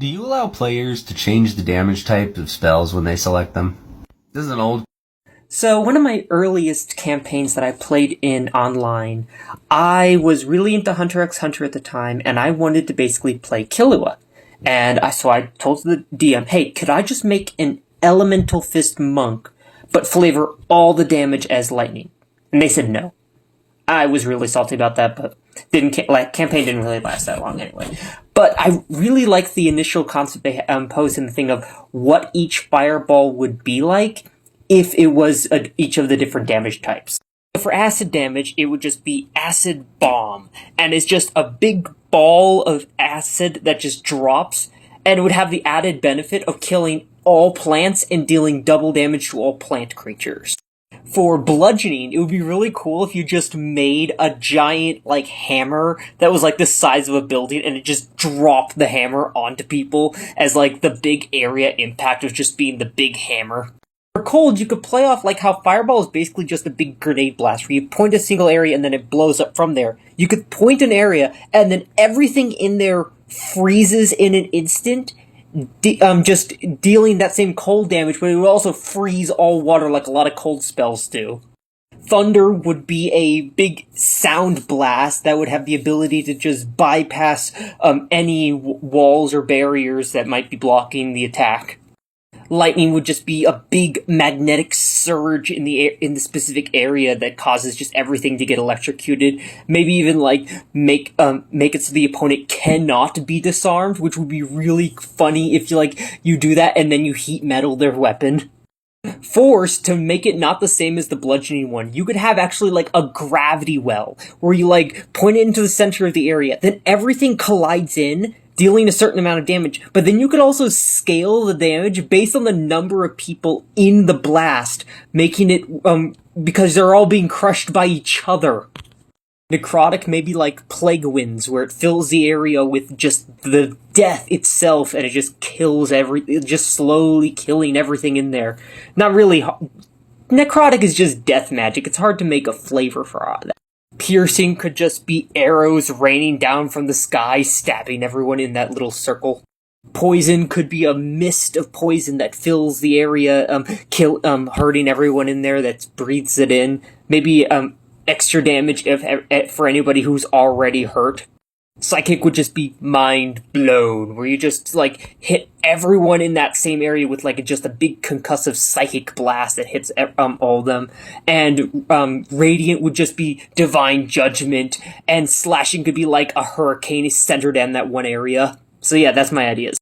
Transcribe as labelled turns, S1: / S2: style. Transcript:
S1: Do you allow players to change the damage type of spells when they select them? This is an old...
S2: So one of my earliest campaigns that I played in online, I was really into Hunter x Hunter at the time, and I wanted to basically play Killua. And so I told the DM, hey, could I just make an Elemental Fist monk, but flavor all the damage as lightning? And they said no. I was really salty about that, but campaign didn't really last that long anyway. But I really liked the initial concept they posed in the thing of what each fireball would be like if it was each of the different damage types. For acid damage, it would just be Acid Bomb, and it's just a big ball of acid that just drops, and it would have the added benefit of killing all plants and dealing double damage to all plant creatures. For bludgeoning, it would be really cool if you just made a giant, hammer that was, the size of a building, and it just dropped the hammer onto people as, the big area impact of just being the big hammer. For cold, you could play off how Fireball is basically just a big grenade blast, where you point a single area and then it blows up from there. You could point an area, and then everything in there freezes in an instant, just dealing that same cold damage, but it would also freeze all water like a lot of cold spells do. Thunder would be a big sound blast that would have the ability to just bypass any walls or barriers that might be blocking the attack. Lightning would just be a big magnetic surge in the specific area that causes just everything to get electrocuted. Maybe even make it so the opponent cannot be disarmed, which would be really funny if you do that and then you heat metal their weapon. Force, to make it not the same as the bludgeoning one, you could have actually a gravity well, where you point it into the center of the area, then everything collides in, dealing a certain amount of damage, but then you could also scale the damage based on the number of people in the blast, making it, because they're all being crushed by each other. Necrotic may be like Plague Winds, where it fills the area with just the death itself, and it just kills just slowly killing everything in there. Not really, Necrotic is just death magic, it's hard to make a flavor for that. Piercing could just be arrows raining down from the sky, stabbing everyone in that little circle. Poison could be a mist of poison that fills the area, hurting everyone in there that breathes it in. Maybe, extra damage for anybody who's already hurt. Psychic would just be mind blown, where you just, hit everyone in that same area with, just a big concussive psychic blast that hits, all of them. And, Radiant would just be divine judgment, and slashing could be like a hurricane centered in that one area. So yeah, that's my ideas.